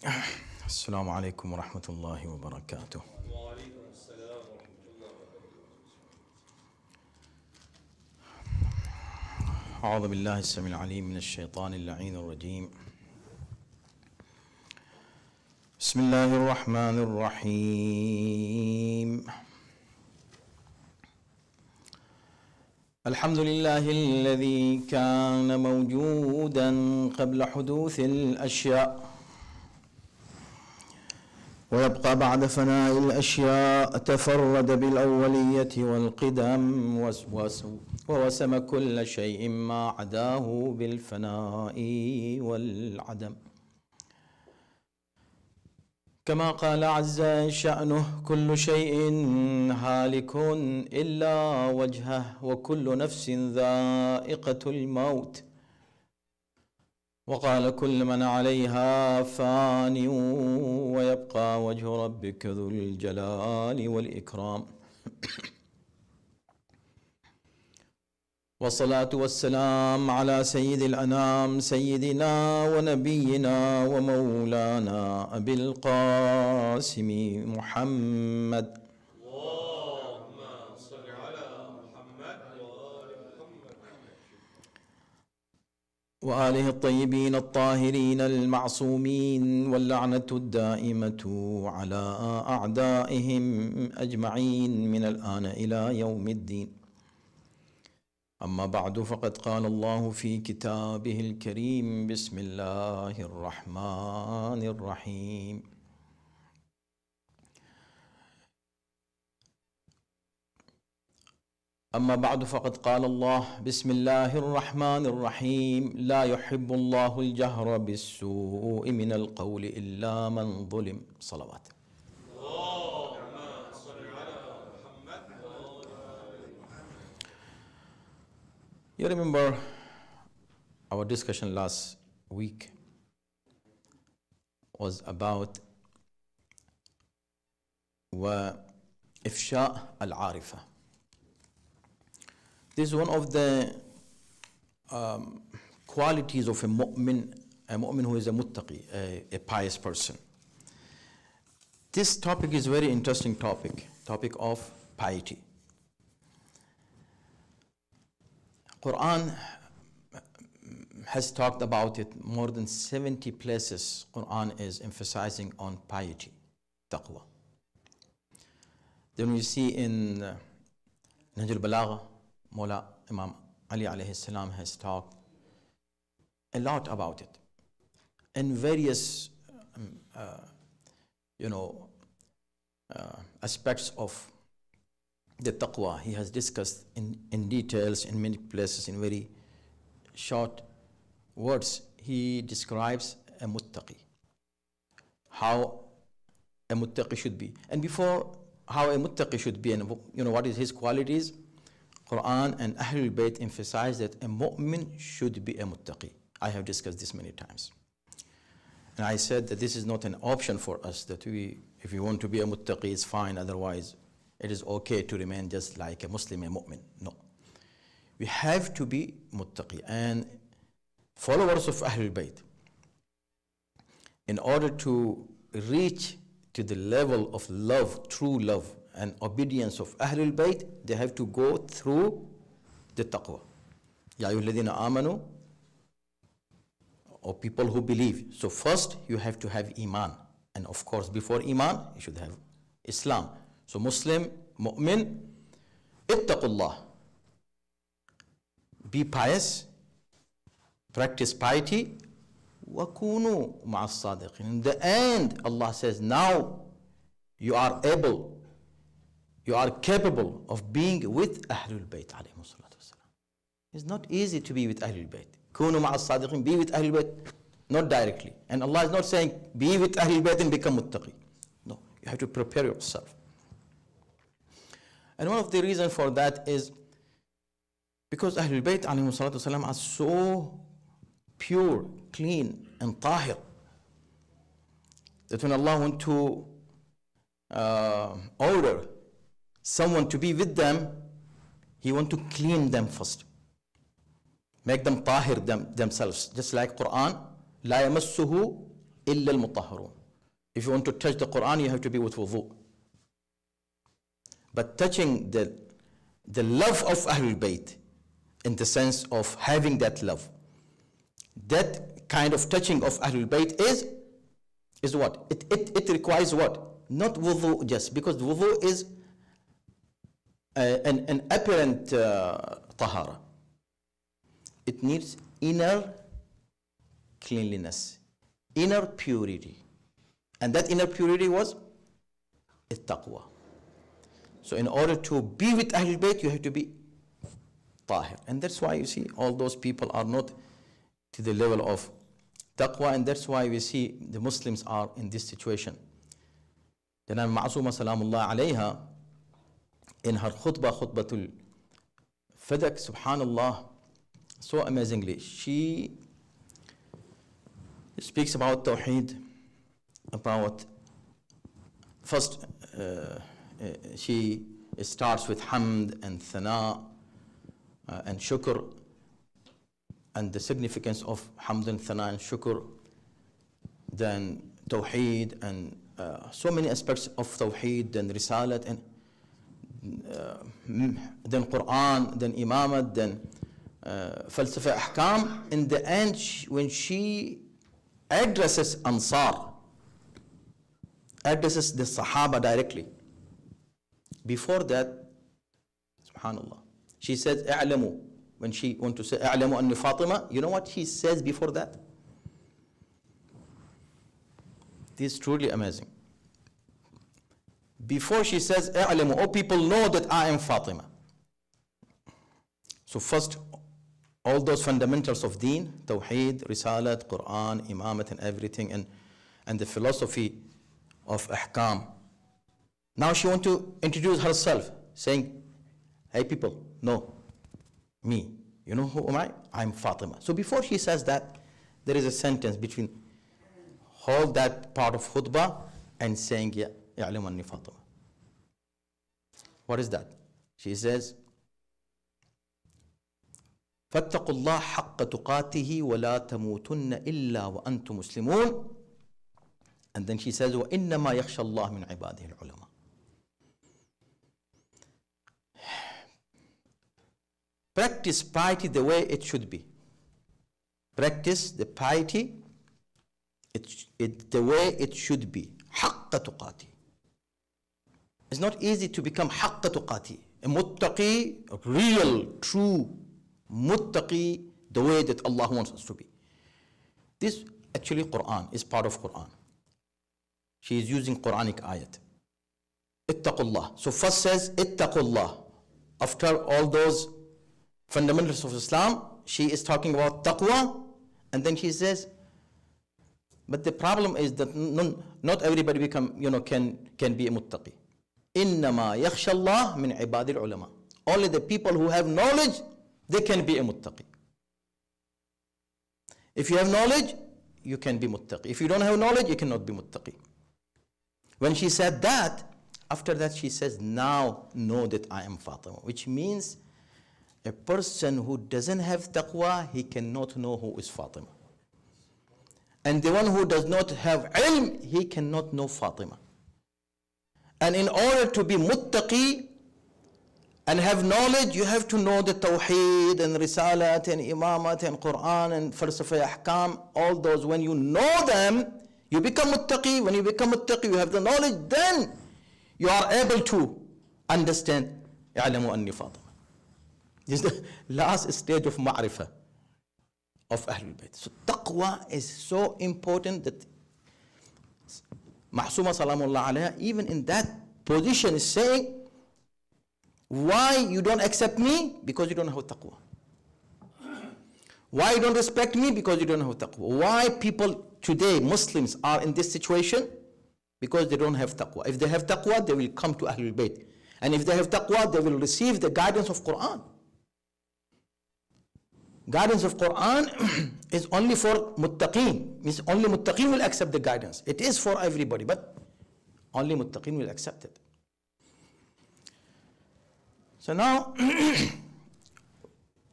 السلام عليكم ورحمة الله وبركاته. وعليكم السلام ورحمة الله وبركاته. أعوذ بالله السميع العليم من الشيطان اللعين الرجيم. بسم الله الرحمن الرحيم. الحمد لله الذي كان موجودا قبل حدوث الأشياء ويبقى بعد فناء الأشياء، تفرد بالأولية والقدم ووسم كل شيء ما عداه بالفناء والعدم، كما قال عز شأنه: كل شيء هالك إلا وجهه وكل نفس ذائقة الموت، وقال: كل من عليها فان ويبقى وجه ربك ذو الجلال والإكرام. والصلاة والسلام على سيد الأنام، سيدنا ونبينا ومولانا أبي القاسم محمد، اللهم صل على محمد وآل محمد، وآله الطيبين الطاهرين المعصومين، واللعنة الدائمة على أعدائهم أجمعين من الآن إلى يوم الدين. أما بعد، فقد قال الله في كتابه الكريم: بسم الله الرحمن الرحيم. أما بعد، فقد قال الله: بسم الله الرحمن الرحيم. لا يحب الله الجهر بالسوء من القول إلا من ظلم. صلوات. You remember our discussion last week was about وإفشاء العارفة. This is one of the qualities of a mu'min who is a muttaqi, a pious person. This topic is a very interesting topic of piety. Quran has talked about it more than 70 places. Quran is emphasizing on piety, taqwa. Then we see in Nahj al-Balagha, Mawla Imam Ali alayhi salam has talked a lot about it. In various aspects of the taqwa, he has discussed in details in many places. In very short words, he describes a muttaqi, how a muttaqi should be. And before how a muttaqi should be and what is his qualities, Quran and Ahlul Bayt emphasize that a mu'min should be a muttaqi. I have discussed this many times. And I said that this is not an option for us, that if we want to be a muttaqi, it's fine, otherwise it is okay to remain just like a Muslim, a mu'min. No. We have to be muttaqi. And followers of Ahlul Bayt, in order to reach to the level of love, true love and obedience of Ahlul Bayt, they have to go through the taqwa. Ya ayyuhalladhina amanu, or people who believe. So first you have to have iman. And of course, before iman, you should have Islam. So Muslim, mu'min, ittaqullah. Be pious, practice piety, وَكُونُوا مَعَ الصَّادِقِينَ. In the end, Allah says, now you are able, you are capable of being with Ahlul Bayt alayhimu salatu wasalam. It's not easy to be with Ahlul Bayt. كُونُوا مَعَ الصَّادِقِينَ. Be with Ahlul Bayt, not directly. And Allah is not saying, be with Ahlul Bayt and become muttaqi. No, you have to prepare yourself. And one of the reasons for that is because Ahlul Bayt alayhimu salatu wasalam are so pure, clean, and tahir, that when Allah wants to order someone to be with them, He wants to clean them first. Make them tahir themselves. Just like Quran, لا يمسه إلا المطهرون. If you want to touch the Quran, you have to be with wudu. But touching the love of Ahlul Bayt, in the sense of having that love, that kind of touching of Ahlul Bayt is what? It requires what? Not wudu just, because wudu is an apparent tahara. It needs inner cleanliness, inner purity. And that inner purity was taqwa. So in order to be with Ahlul Bayt, you have to be tahir. And that's why you see all those people are not to the level of taqwa, and that's why we see the Muslims are in this situation. Then Ma'asuma Salamullah alayha, in her khutbah, khutbatul fadak, subhanallah, so amazingly, she speaks about Tawheed, about first she starts with Hamd and Thana and Shukr, and the significance of Hamd and Thana and Shukr, then Tawheed and so many aspects of Tawheed, then Risalat, and then Quran, then Imamat, then Falsafa Ahkam. In the end, when she addresses Ansar, addresses the Sahaba directly. Before that, subhanallah, she says, "A'lamu." When she wants to say, "A'lamu anni Fatima," you know what she says before that? This is truly amazing. Before she says, "A'lamu," oh people, know that I am Fatima. So first, all those fundamentals of deen, Tawheed, Risalat, Quran, Imamat, and everything, and the philosophy of Ahkam. Now she wants to introduce herself, saying, "Hey people, know me. You know who am I? I'm Fatima." So before she says that, there is a sentence between hold that part of khutbah and saying, "Ya ya'lamu anni Fatima." What is that? She says, فَاتَّقُوا اللَّهَ حَقَّ تُقَاتِهِ وَلَا تَمُوتُنَّ إِلَّا وَأَنْتُمْ مُسْلِمُونَ. And then she says, وَإِنَّمَا يَخْشَى اللَّهَ مِنْ عِبَادِهِ الْعُلَمَاء. Practice piety the way it should be. Practice the piety the way it should be. حَقَّ تُقَاتِهِ. It's not easy to become حَقَّ تُقَاتِهِ. A muttaqi, a real, true muttaqi, the way that Allah wants us to be. This actually Quran is part of Quran. She is using Quranic ayat. Ittaqullah. So first says Ittaqullah. After all those fundamentals of Islam, she is talking about taqwa, and then she says, but the problem is that not everybody can be a muttaqi. Innama yakhsha Allah min ibadil ulama. Only the people who have knowledge, they can be a muttaqi. If you have knowledge, you can be muttaqi. If you don't have knowledge, you cannot be muttaqi. When she said that, after that she says, now know that I am Fatima, which means a person who doesn't have taqwa, he cannot know who is Fatima. And the one who does not have ilm, he cannot know Fatima. And in order to be muttaqi and have knowledge, you have to know the Tawheed and Risalat and Imamat and Quran and Falsafa Ahkam, all those. When you know them, you become muttaqi. When you become muttaqi, you have the knowledge, then you are able to understand يَعْلَمُ أَنِّي فَاطِمَةٌ. This is the last stage of ma'rifah of Ahlul Bayt. So taqwa is so important that Ma'suma Salamullah alayha, even in that position, is saying, why you don't accept me? Because you don't have taqwa. Why you don't respect me? Because you don't have taqwa. Why people today, Muslims, are in this situation? Because they don't have taqwa. If they have taqwa, they will come to Ahlul Bayt. And if they have taqwa, they will receive the guidance of Quran. Guidance of Quran is only for muttaqeen. Means only muttaqeen will accept the guidance. It is for everybody, but only muttaqeen will accept it. So now,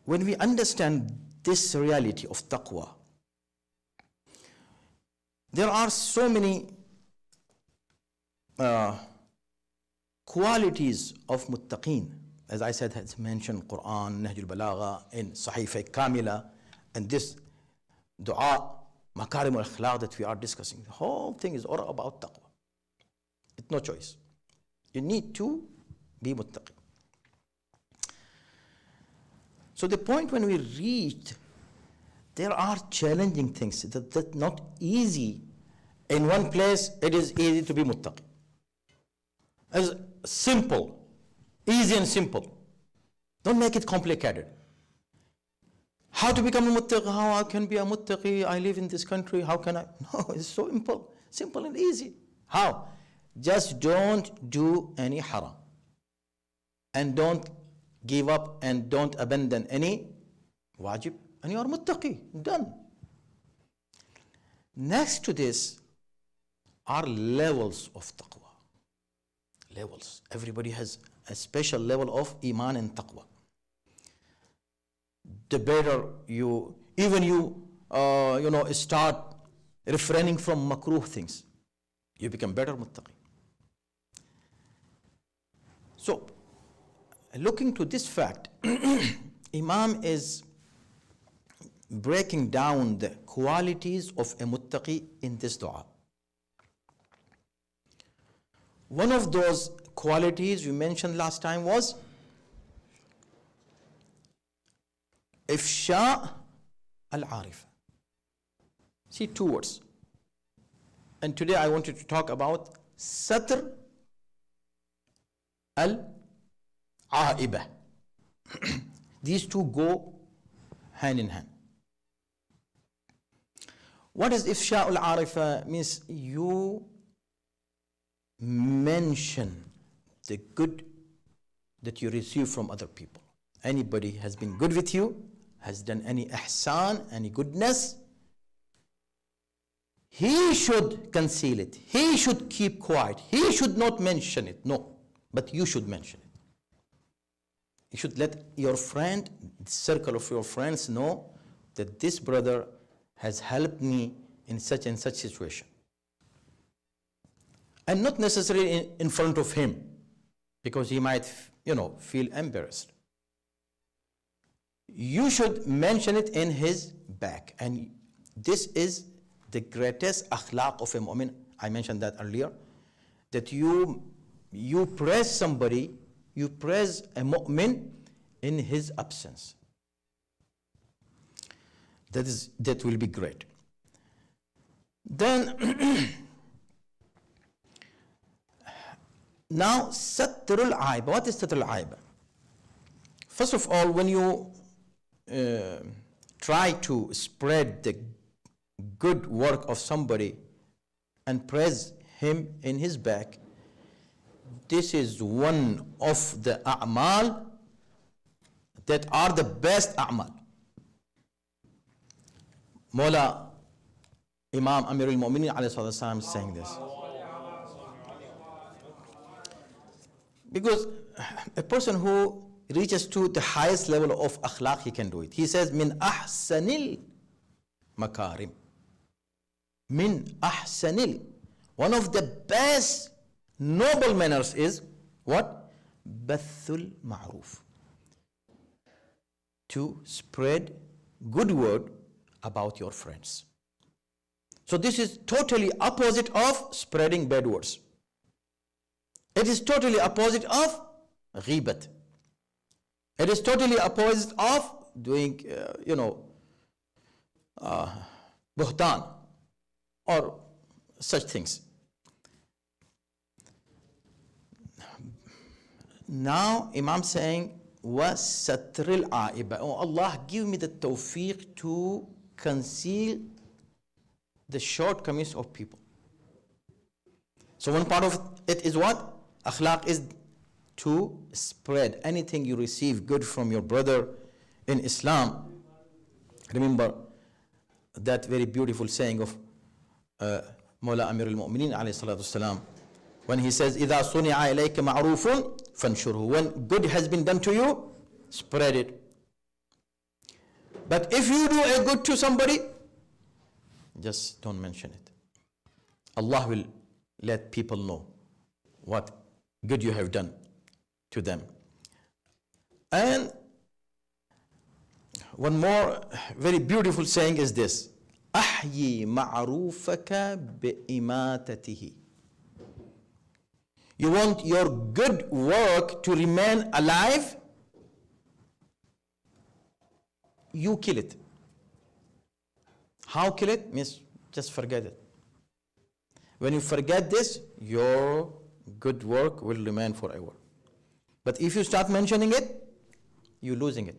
when we understand this reality of taqwa, there are so many qualities of muttaqeen, as I said, has mentioned Quran, Nahj al-Balagha, in Sahifa Kamila, and this dua, Makarim al-Akhlaq that we are discussing. The whole thing is all about taqwa. It's no choice. You need to be muttaqi. So the point when we reached, there are challenging things that not easy. In one place, it is easy to be muttaqi. As simple, easy and simple. Don't make it complicated. How to become a muttaqi? How I can be a muttaqi? I live in this country. How can I? No, it's so simple and easy. How? Just don't do any haram. And don't give up and don't abandon any wajib. And you are muttaqi. Done. Next to this are levels of taqwa. Levels. Everybody has a special level of iman and taqwa. The better you start refraining from makruh things, you become better muttaqi. So, looking to this fact, Imam is breaking down the qualities of a muttaqi in this dua. One of those qualities we mentioned last time was Ifsha al-Arif. See, two words. And today I wanted to talk about Satr al-Aiba. These two go hand in hand. What is Ifsha al-Arifa? Means you mention the good that you receive from other people. Anybody has been good with you, has done any ihsan, any goodness, he should conceal it. He should keep quiet. He should not mention it. No, but you should mention it. You should let your friend, the circle of your friends know that this brother has helped me in such and such situation. And not necessarily in front of him, because he might, feel embarrassed. You should mention it in his back. And this is the greatest akhlaq of a mu'min. I mentioned that earlier. That you praise somebody, you praise a mu'min in his absence. That will be great. Then, now, Satrul Aiba. What is Satrul Aiba? First of all, when you try to spread the good work of somebody and praise him in his back, this is one of the a'mal that are the best a'mal. Mawla Imam Amir al-Mu'minin alayhi salatu is saying this. Because a person who reaches to the highest level of akhlaq, he can do it. He says, min ahsanil makarim. Min ahsanil. One of the best noble manners is what? Bathul ma'ruf. To spread good word about your friends. So this is totally opposite of spreading bad words. It is totally opposite of ghibat. It is totally opposite of doing, buhtan or such things. Now, Imam saying, وَسَتْرِ الْعَائِبَ. Oh Allah, give me the tawfiq to conceal the shortcomings of people. So one part of it is what? Akhlaq is to spread anything you receive good from your brother in Islam. Remember that very beautiful saying of Mawla Amir al-Mu'minin alayhi salatu wasalam, when he says, إِذَا صُنِعَ إِلَيْكَ مَعْرُوفٌ فَانْشُرْهُ. When good has been done to you, spread it. But if you do a good to somebody, just don't mention it. Allah will let people know what good you have done to them. And one more very beautiful saying is this: أحيي معروفك بإماتته. You want your good work to remain alive, you kill it. How kill it? Means just forget it. When you forget this, your good work will remain forever. But if you start mentioning it, you're losing it.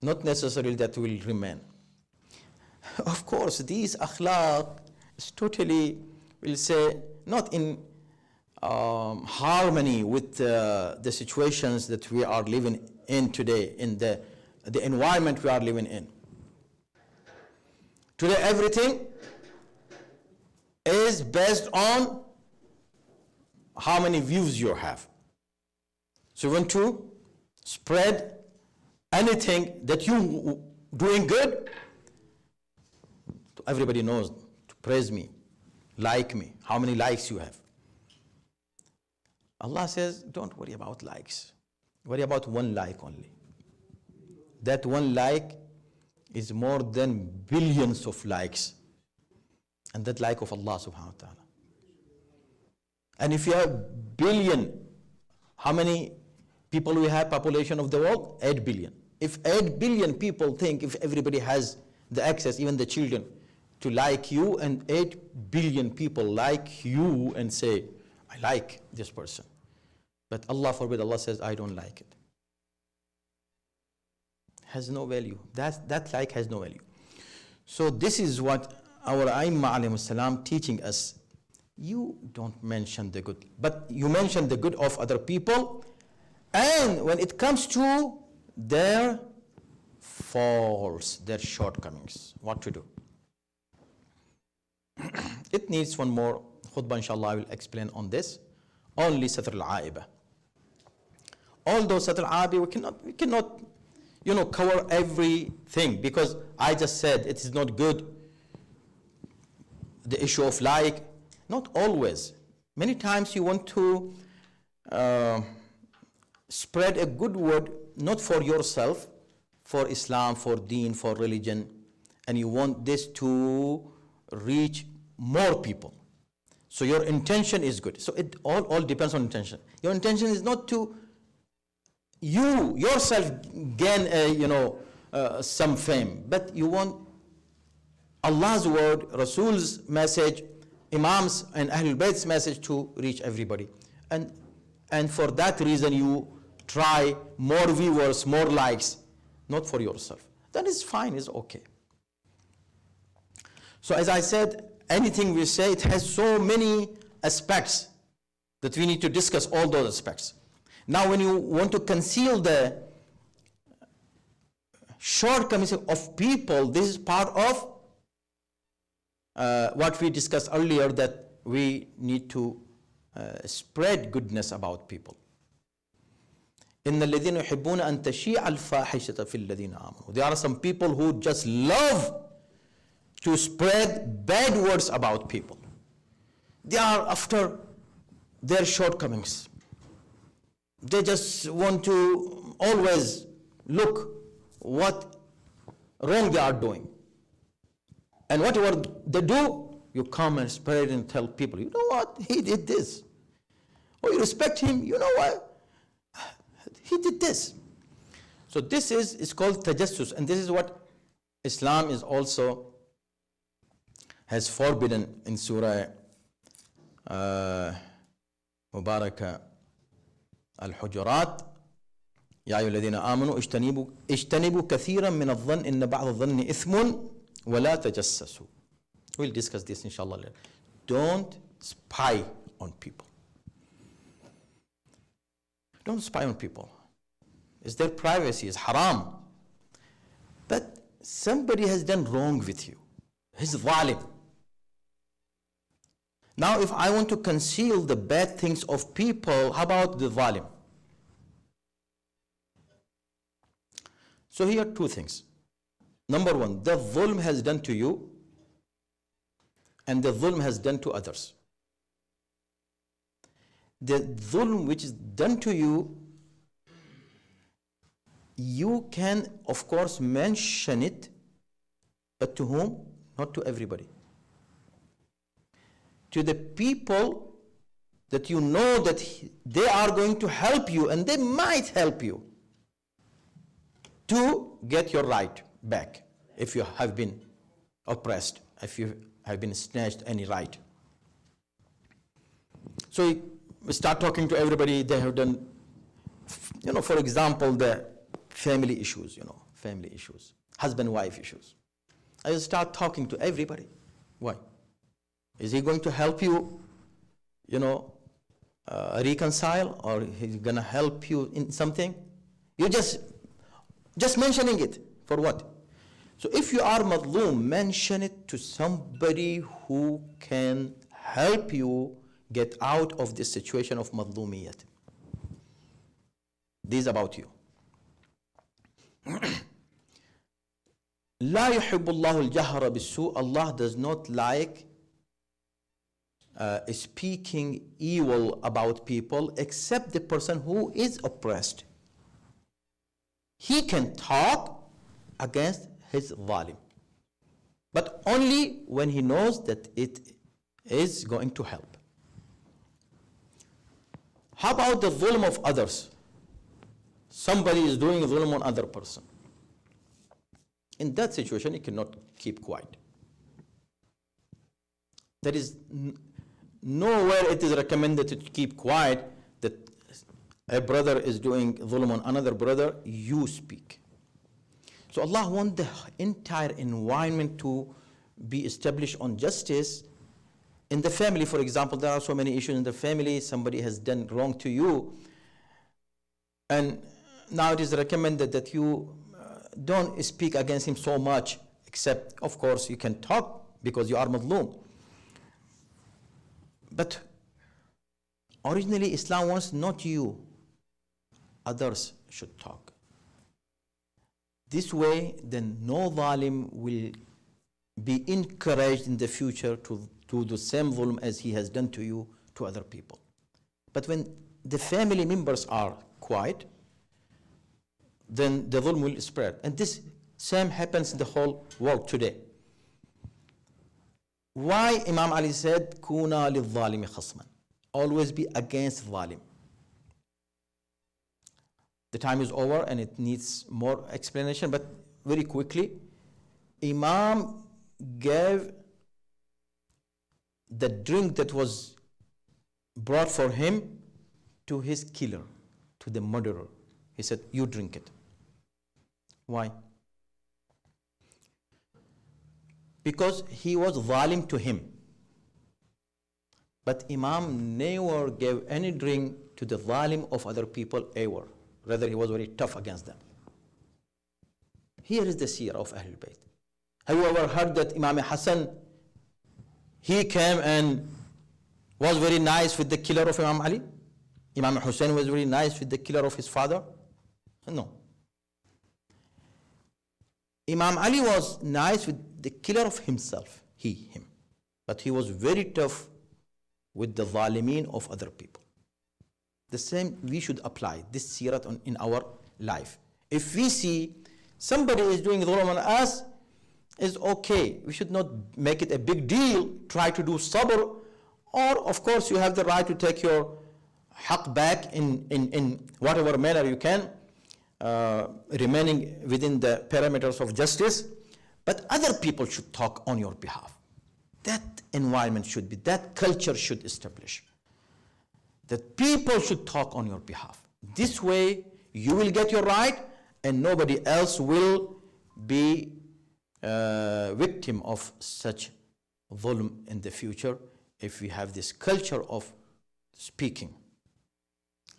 Not necessarily that will remain. Of course, these akhlaq is totally, we'll say, not in harmony with the situations that we are living in today, in the environment we are living in. Today, everything is based on how many views you have. So you want to spread anything that you doing good, everybody knows, to praise me, like me, how many likes you have. Allah says, don't worry about likes. Worry about one like only. That one like is more than billions of likes. And that like of Allah subhanahu wa ta'ala. And if you have billion, how many people we have population of the world? 8 billion. If 8 billion people think, if everybody has the access, even the children, to like you, and 8 billion people like you and say, I like this person. But Allah forbid, Allah says, I don't like it. Has no value. That like has no value. So this is what our Aimma alayhi salam teaching us. You don't mention the good, but you mention the good of other people, and when it comes to their faults, their shortcomings, what to do? It needs one more khutbah, inshallah. I will explain on this. Only Satr al-Aiba. Although Satr al-Aiba, we cannot, cover everything, because I just said it is not good. The issue of like, not always. Many times you want to spread a good word, not for yourself, for Islam, for deen, for religion, and you want this to reach more people. So your intention is good. So it all depends on intention. Your intention is not to you yourself gain some fame, but you want Allah's word, Rasul's message, Imams and Ahlul Bayt's message to reach everybody. And for that reason you try more viewers, more likes, not for yourself. That is fine, is okay. So as I said, anything we say, it has so many aspects that we need to discuss all those aspects. Now when you want to conceal the shortcomings of people, this is part of what we discussed earlier, that we need to spread goodness about people. إِنَّ الَّذِينَ يُحِبُّونَ أَن تَشِيعَ الْفَاحِشَةَ فِي الَّذِينَ آمَنُوا. There are some people who just love to spread bad words about people. They are after their shortcomings. They just want to always look what wrong they are doing. And whatever they do, you come and spread and tell people, you know what, he did this. Or you respect him, you know what, he did this. So this is called tajassus, and this is what Islam is also has forbidden in Surah Mubarakah Al-Hujurat. يا أيها الذين آمنوا اجتنبوا كثيرا من الظن إن بعض الظن إثم ولا تجسسوا. We'll discuss this inshallah later. Don't spy on people. Don't spy on people. It's their privacy, it's haram. But somebody has done wrong with you. He's zalim. Now if I want to conceal the bad things of people, how about the zalim? So here are two things. Number one, the zulm has done to you and the zulm has done to others. the dhulm which is done to you, you can, of course, mention it, but to whom? Not to everybody. To the people that you know that they are going to help you, and they might help you to get your right back if you have been oppressed, if you have been snatched any right. So we start talking to everybody. They have done, for example, the family issues, family issues, husband-wife issues. I start talking to everybody. Why? Is he going to help you, reconcile, or he's going to help you in something? You just mentioning it. For what? So if you are madloom, mention it to somebody who can help you get out of this situation of madloomiyat. This is about you. لا يحب الله الجهر بالسوء. Allah does not like speaking evil about people except the person who is oppressed. He can talk against his zalim, but only when he knows that it is going to help. How about the zulm of others? Somebody is doing zulm on other person. In that situation, you cannot keep quiet. There is nowhere it is recommended to keep quiet that a brother is doing zulm on another brother. You speak. So Allah wants the entire environment to be established on justice. In the family, for example, there are so many issues in the family. Somebody has done wrong to you, and now it is recommended that you don't speak against him so much, except, of course, you can talk because you are madloom. But originally, Islam wants not you, others should talk. This way, then no zalim will be encouraged in the future to do the same zulm as he has done to you to other people. But when the family members are quiet, then the zulm will spread. And this same happens in the whole world today. Why Imam Ali said, Kuna lil-zalimi khasman. Always be against zalim. The time is over and it needs more explanation, but very quickly, Imam gave the drink that was brought for him to his killer, to the murderer. He said, you drink it. Why? Because he was zalim to him. But Imam never gave any drink to the zalim of other people ever. Rather, he was very tough against them. Here is the seerah of Ahlul Bayt. Have you ever heard that Imam Hassan, he came and was very nice with the killer of Imam Ali? Imam Hussein was very nice with the killer of his father? No. Imam Ali was nice with the killer of himself, him. But he was very tough with the zalimeen of other people. The same we should apply this seerah in our life. If we see somebody is doing dhulm on us, is okay. We should not make it a big deal. Try to do sabr. Or, of course, you have the right to take your haqq back in whatever manner you can, remaining within the parameters of justice. But other people should talk on your behalf. That environment should be, that culture should establish. That people should talk on your behalf. This way, you will get your right, and nobody else will be victim of such dhulm in the future if we have this culture of speaking.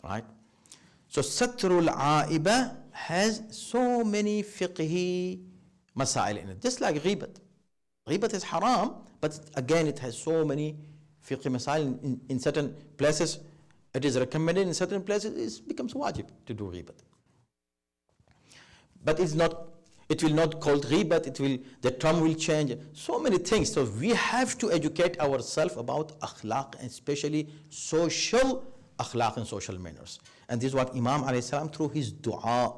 Right? So, Satrul Aiba has so many fiqhi masail in it. Just like ghibat. Ghibat is haram, but again it has so many fiqhi masail in certain places. It is recommended, in certain places it becomes wajib to do ghibat. But it's not, it will not called ghibat, the term will change. So many things. So we have to educate ourselves about akhlaq, and especially social akhlaq and social manners. And this is what Imam alayhi salam through his dua.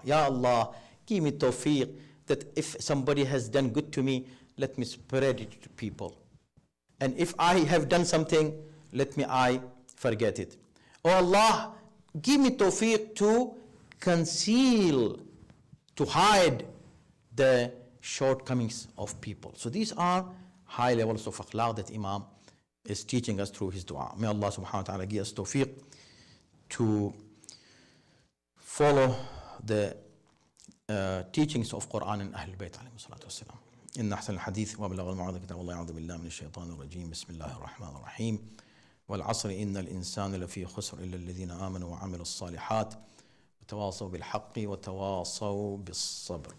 Ya Allah, give me tawfiq that if somebody has done good to me, let me spread it to people. And if I have done something, let me I forget it. Oh Allah, give me tawfiq to conceal, to hide the shortcomings of people. So these are high levels of akhlaq that Imam is teaching us through his dua. May Allah subhanahu wa ta'ala give us tawfiq to follow the teachings of Quran and Ahlul Bayt alayhi salatu wasalam. إن أحسن الحديث وأبلغ الموعظة كتاب الله أعوذ بالله من الشيطان الرجيم بسم الله الرحمن الرحيم والعصر إن الإنسان لفي خسر إلا الذين آمنوا وعملوا الصالحات وتواصوا بالحق وتواصوا بالصبر.